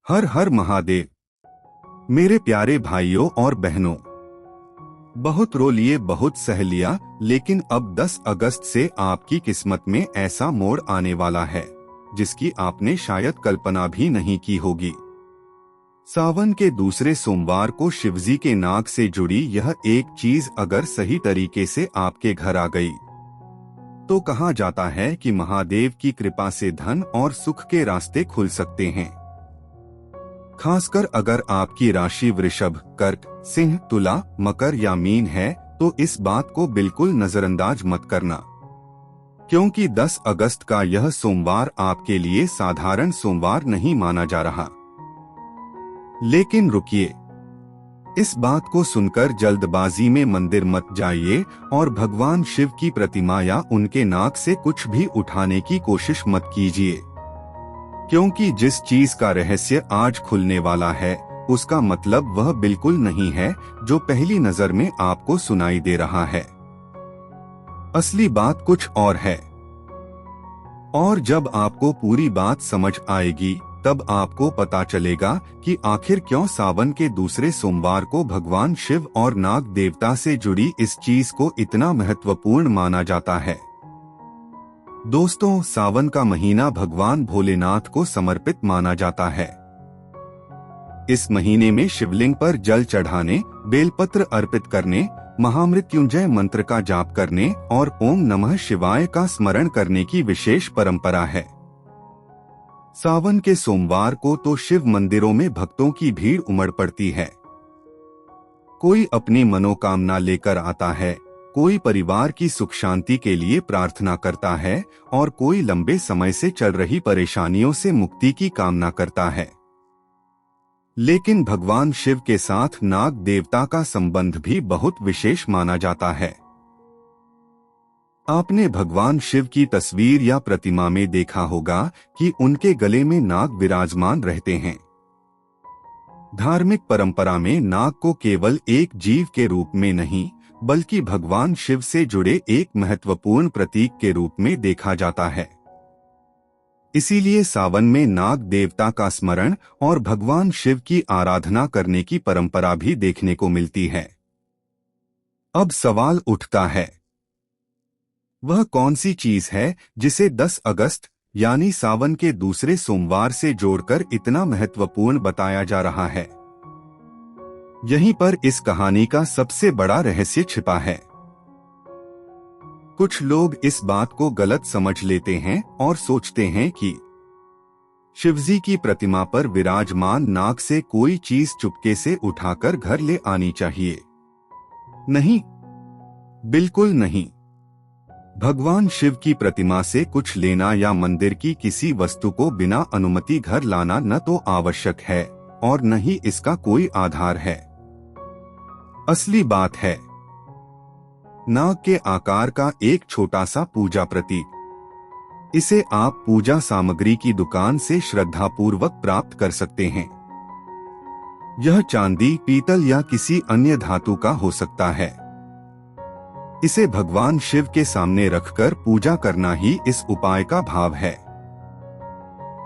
हर हर महादेव। मेरे प्यारे भाइयों और बहनों, बहुत रो लिए, बहुत सह लिया, लेकिन अब 10 अगस्त से आपकी किस्मत में ऐसा मोड़ आने वाला है जिसकी आपने शायद कल्पना भी नहीं की होगी। सावन के दूसरे सोमवार को शिवजी के नाग से जुड़ी यह एक चीज अगर सही तरीके से आपके घर आ गई तो कहा जाता है कि महादेव की कृपा से धन और सुख के रास्ते खुल सकते हैं। खासकर अगर आपकी राशि वृषभ, कर्क, सिंह, तुला, मकर या मीन है तो इस बात को बिल्कुल नजरअंदाज मत करना, क्योंकि 10 अगस्त का यह सोमवार आपके लिए साधारण सोमवार नहीं माना जा रहा। लेकिन रुकिए, इस बात को सुनकर जल्दबाजी में मंदिर मत जाइए और भगवान शिव की प्रतिमा या उनके नाक से कुछ भी उठाने की कोशिश मत कीजिए, क्योंकि जिस चीज का रहस्य आज खुलने वाला है उसका मतलब वह बिल्कुल नहीं है जो पहली नजर में आपको सुनाई दे रहा है। असली बात कुछ और है। और जब आपको पूरी बात समझ आएगी तब आपको पता चलेगा कि आखिर क्यों सावन के दूसरे सोमवार को भगवान शिव और नाग देवता से जुड़ी इस चीज को इतना महत्वपूर्ण माना जाता है। दोस्तों, सावन का महीना भगवान भोलेनाथ को समर्पित माना जाता है। इस महीने में शिवलिंग पर जल चढ़ाने, बेलपत्र अर्पित करने, महामृत्युंजय मंत्र का जाप करने और ओम नमः शिवाय का स्मरण करने की विशेष परंपरा है। सावन के सोमवार को तो शिव मंदिरों में भक्तों की भीड़ उमड़ पड़ती है। कोई अपनी मनोकामना लेकर आता है, कोई परिवार की सुख शांति के लिए प्रार्थना करता है और कोई लंबे समय से चल रही परेशानियों से मुक्ति की कामना करता है। लेकिन भगवान शिव के साथ नाग देवता का संबंध भी बहुत विशेष माना जाता है। आपने भगवान शिव की तस्वीर या प्रतिमा में देखा होगा कि उनके गले में नाग विराजमान रहते हैं। धार्मिक परंपरा में नाग को केवल एक जीव के रूप में नहीं बल्कि भगवान शिव से जुड़े एक महत्वपूर्ण प्रतीक के रूप में देखा जाता है। इसीलिए सावन में नाग देवता का स्मरण और भगवान शिव की आराधना करने की परंपरा भी देखने को मिलती है। अब सवाल उठता है, वह कौन सी चीज है जिसे 10 अगस्त यानी सावन के दूसरे सोमवार से जोड़कर इतना महत्वपूर्ण बताया जा रहा है? यहीं पर इस कहानी का सबसे बड़ा रहस्य छिपा है। कुछ लोग इस बात को गलत समझ लेते हैं और सोचते हैं कि शिवजी की प्रतिमा पर विराजमान नाग से कोई चीज चुपके से उठाकर घर ले आनी चाहिए। नहीं, बिल्कुल नहीं। भगवान शिव की प्रतिमा से कुछ लेना या मंदिर की किसी वस्तु को बिना अनुमति घर लाना न तो आवश्यक है और न ही इसका कोई आधार है। असली बात है नाग के आकार का एक छोटा सा पूजा प्रतीक। इसे आप पूजा सामग्री की दुकान से श्रद्धापूर्वक प्राप्त कर सकते हैं। यह चांदी, पीतल या किसी अन्य धातु का हो सकता है। इसे भगवान शिव के सामने रखकर पूजा करना ही इस उपाय का भाव है।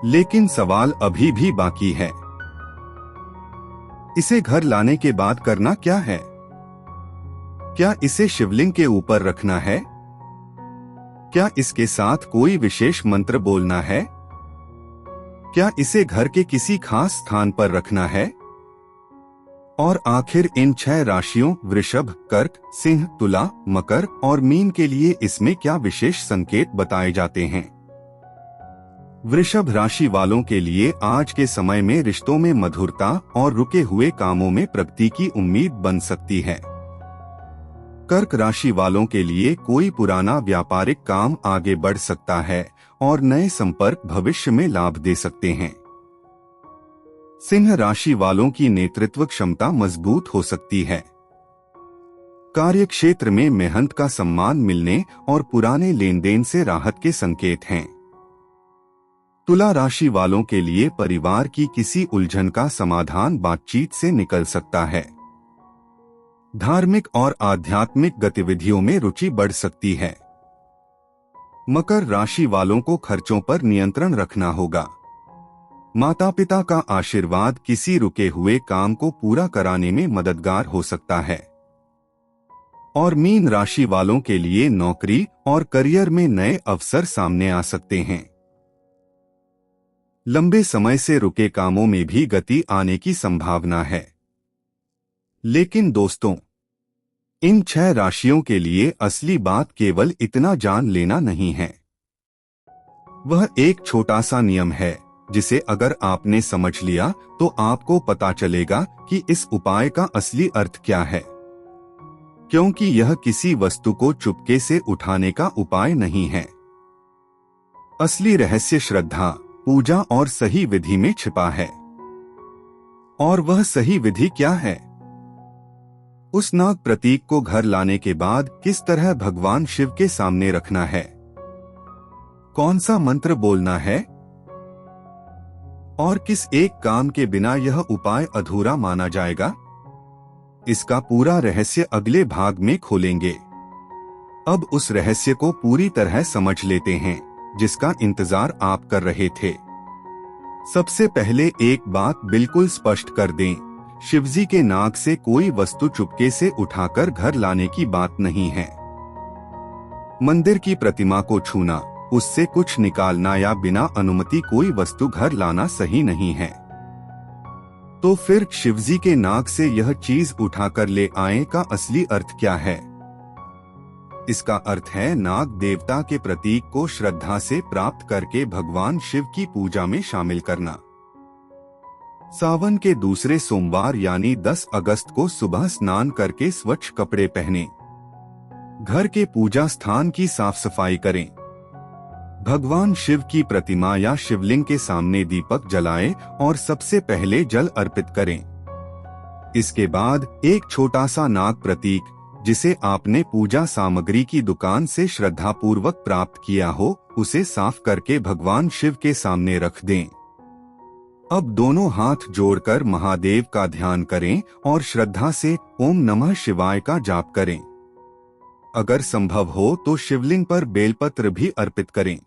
लेकिन सवाल अभी भी बाकी है, इसे घर लाने के बाद करना क्या है? क्या इसे शिवलिंग के ऊपर रखना है? क्या इसके साथ कोई विशेष मंत्र बोलना है? क्या इसे घर के किसी खास स्थान पर रखना है? और आखिर इन 6 राशियों वृषभ, कर्क, सिंह, तुला, मकर और मीन के लिए इसमें क्या विशेष संकेत बताए जाते हैं? वृषभ राशि वालों के लिए आज के समय में रिश्तों में मधुरता और रुके हुए कामों में प्रगति की उम्मीद बन सकती है। कर्क राशि वालों के लिए कोई पुराना व्यापारिक काम आगे बढ़ सकता है और नए संपर्क भविष्य में लाभ दे सकते हैं। सिंह राशि वालों की नेतृत्व क्षमता मजबूत हो सकती है। कार्यक्षेत्र में मेहनत का सम्मान मिलने और पुराने लेन देन से राहत के संकेत हैं। तुला राशि वालों के लिए परिवार की किसी उलझन का समाधान बातचीत से निकल सकता है। धार्मिक और आध्यात्मिक गतिविधियों में रुचि बढ़ सकती है। मकर राशि वालों को खर्चों पर नियंत्रण रखना होगा। माता पिता का आशीर्वाद किसी रुके हुए काम को पूरा कराने में मददगार हो सकता है। और मीन राशि वालों के लिए नौकरी और करियर में नए अवसर सामने आ सकते हैं। लंबे समय से रुके कामों में भी गति आने की संभावना है। लेकिन दोस्तों, इन 6 राशियों के लिए असली बात केवल इतना जान लेना नहीं है। वह एक छोटा सा नियम है जिसे अगर आपने समझ लिया तो आपको पता चलेगा कि इस उपाय का असली अर्थ क्या है। क्योंकि यह किसी वस्तु को चुपके से उठाने का उपाय नहीं है। असली रहस्य श्रद्धा, पूजा और सही विधि में छिपा है। और वह सही विधि क्या है? उस नाग प्रतीक को घर लाने के बाद किस तरह भगवान शिव के सामने रखना है, कौन सा मंत्र बोलना है और किस एक काम के बिना यह उपाय अधूरा माना जाएगा, इसका पूरा रहस्य अगले भाग में खोलेंगे। अब उस रहस्य को पूरी तरह समझ लेते हैं जिसका इंतजार आप कर रहे थे। सबसे पहले एक बात बिल्कुल स्पष्ट कर दें, शिवजी के नाग से कोई वस्तु चुपके से उठाकर घर लाने की बात नहीं है। मंदिर की प्रतिमा को छूना, उससे कुछ निकालना या बिना अनुमति कोई वस्तु घर लाना सही नहीं है। तो फिर शिवजी के नाग से यह चीज उठाकर ले आए का असली अर्थ क्या है? इसका अर्थ है नाग देवता के प्रतीक को श्रद्धा से प्राप्त करके भगवान शिव की पूजा में शामिल करना। सावन के दूसरे सोमवार यानी 10 अगस्त को सुबह स्नान करके स्वच्छ कपड़े पहने, घर के पूजा स्थान की साफ सफाई करें, भगवान शिव की प्रतिमा या शिवलिंग के सामने दीपक जलाएं और सबसे पहले जल अर्पित करें। इसके बाद एक छोटा सा नाग प्रतीक, जिसे आपने पूजा सामग्री की दुकान से श्रद्धापूर्वक प्राप्त किया हो, उसे साफ करके भगवान शिव के सामने रख दें। अब दोनों हाथ जोड़कर महादेव का ध्यान करें और श्रद्धा से ओम नमः शिवाय का जाप करें। अगर संभव हो तो शिवलिंग पर बेलपत्र भी अर्पित करें।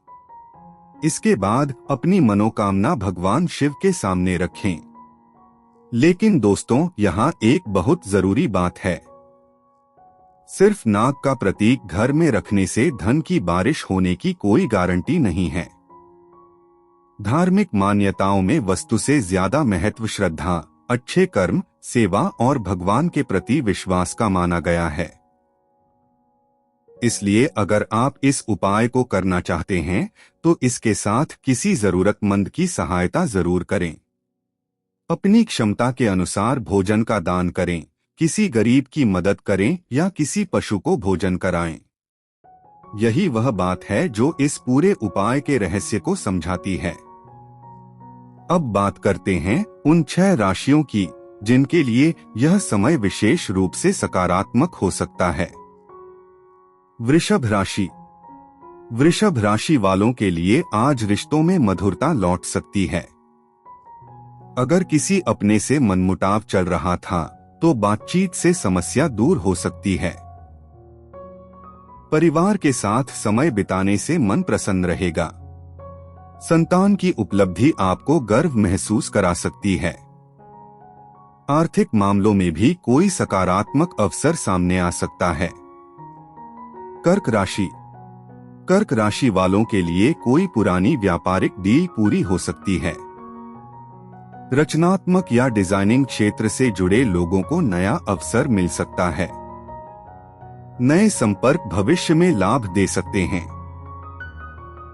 इसके बाद अपनी मनोकामना भगवान शिव के सामने रखें। लेकिन दोस्तों, यहाँ एक बहुत जरूरी बात है। सिर्फ नाग का प्रतीक घर में रखने से धन की बारिश होने की कोई गारंटी नहीं है। धार्मिक मान्यताओं में वस्तु से ज्यादा महत्व श्रद्धा, अच्छे कर्म, सेवा और भगवान के प्रति विश्वास का माना गया है। इसलिए अगर आप इस उपाय को करना चाहते हैं तो इसके साथ किसी जरूरतमंद की सहायता जरूर करें। अपनी क्षमता के अनुसार भोजन का दान करें, किसी गरीब की मदद करें या किसी पशु को भोजन कराएं। यही वह बात है जो इस पूरे उपाय के रहस्य को समझाती है। अब बात करते हैं उन 6 राशियों की जिनके लिए यह समय विशेष रूप से सकारात्मक हो सकता है। वृषभ राशि। वृषभ राशि वालों के लिए आज रिश्तों में मधुरता लौट सकती है। अगर किसी अपने से मनमुटाव चल रहा था तो बातचीत से समस्या दूर हो सकती है। परिवार के साथ समय बिताने से मन प्रसन्न रहेगा। संतान की उपलब्धि आपको गर्व महसूस करा सकती है। आर्थिक मामलों में भी कोई सकारात्मक अवसर सामने आ सकता है। कर्क राशि। कर्क राशि वालों के लिए कोई पुरानी व्यापारिक डील पूरी हो सकती है। रचनात्मक या डिजाइनिंग क्षेत्र से जुड़े लोगों को नया अवसर मिल सकता है। नए संपर्क भविष्य में लाभ दे सकते हैं।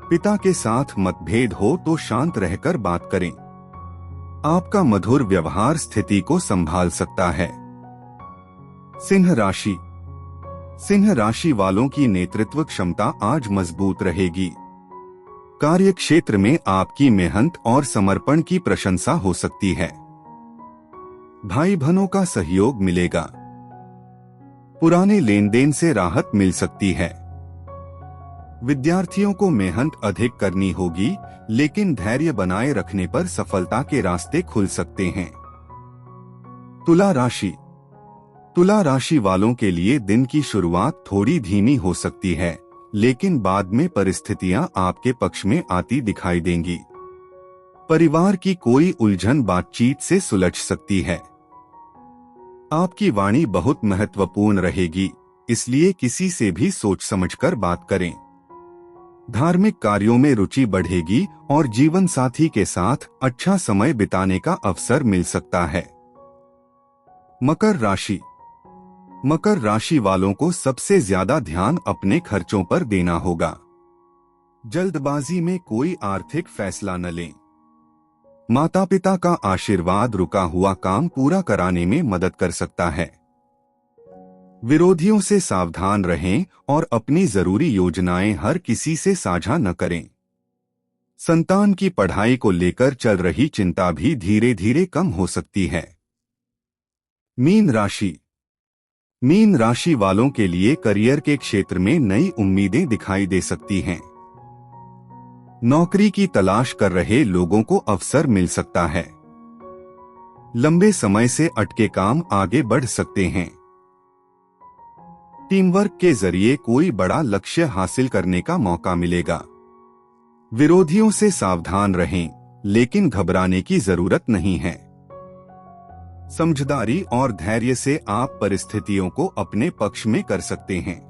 पिता के साथ मतभेद हो तो शांत रहकर बात करें। आपका मधुर व्यवहार स्थिति को संभाल सकता है। सिंह राशि। सिंह राशि वालों की नेतृत्व क्षमता आज मजबूत रहेगी। कार्य क्षेत्र में आपकी मेहनत और समर्पण की प्रशंसा हो सकती है। भाई बहनों का सहयोग मिलेगा। पुराने लेन देन से राहत मिल सकती है। विद्यार्थियों को मेहनत अधिक करनी होगी, लेकिन धैर्य बनाए रखने पर सफलता के रास्ते खुल सकते हैं। तुला राशि। तुला राशि वालों के लिए दिन की शुरुआत थोड़ी धीमी हो सकती है, लेकिन बाद में परिस्थितियां आपके पक्ष में आती दिखाई देंगी। परिवार की कोई उलझन बातचीत से सुलझ सकती है। आपकी वाणी बहुत महत्वपूर्ण रहेगी, इसलिए किसी से भी सोच समझकर बात करें। धार्मिक कार्यों में रुचि बढ़ेगी और जीवन साथी के साथ अच्छा समय बिताने का अवसर मिल सकता है। मकर राशि। मकर राशि वालों को सबसे ज्यादा ध्यान अपने खर्चों पर देना होगा। जल्दबाजी में कोई आर्थिक फैसला न लें। माता पिता का आशीर्वाद रुका हुआ काम पूरा कराने में मदद कर सकता है। विरोधियों से सावधान रहें और अपनी जरूरी योजनाएं हर किसी से साझा न करें। संतान की पढ़ाई को लेकर चल रही चिंता भी धीरे धीरे कम हो सकती है। मीन राशि। मीन राशि वालों के लिए करियर के क्षेत्र में नई उम्मीदें दिखाई दे सकती हैं। नौकरी की तलाश कर रहे लोगों को अवसर मिल सकता है। लंबे समय से अटके काम आगे बढ़ सकते हैं। टीम वर्क के जरिए कोई बड़ा लक्ष्य हासिल करने का मौका मिलेगा। विरोधियों से सावधान रहें, लेकिन घबराने की जरूरत नहीं है। समझदारी और धैर्य से आप परिस्थितियों को अपने पक्ष में कर सकते हैं।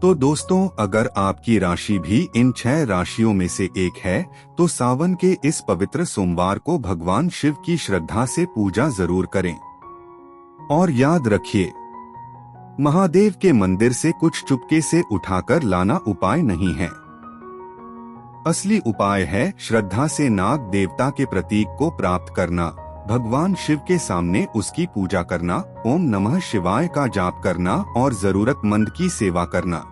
तो दोस्तों, अगर आपकी राशि भी इन 6 राशियों में से एक है, तो सावन के इस पवित्र सोमवार को भगवान शिव की श्रद्धा से पूजा जरूर करें। और याद रखिए, महादेव के मंदिर से कुछ चुपके से उठाकर लाना उपाय नहीं है। असली उपाय है श्रद्धा से नाग देवता के प्रतीक को प्राप्त करना, भगवान शिव के सामने उसकी पूजा करना, ओम नमः शिवाय का जाप करना और जरूरतमंद की सेवा करना।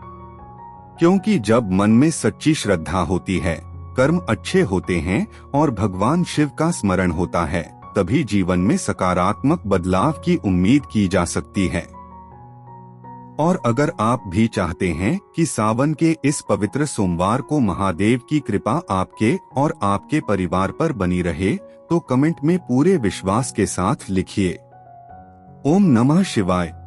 क्योंकि जब मन में सच्ची श्रद्धा होती है, कर्म अच्छे होते हैं और भगवान शिव का स्मरण होता है, तभी जीवन में सकारात्मक बदलाव की उम्मीद की जा सकती है। और अगर आप भी चाहते हैं कि सावन के इस पवित्र सोमवार को महादेव की कृपा आपके और आपके परिवार पर बनी रहे, तो कमेंट में पूरे विश्वास के साथ लिखिए, ओम नमः शिवाय।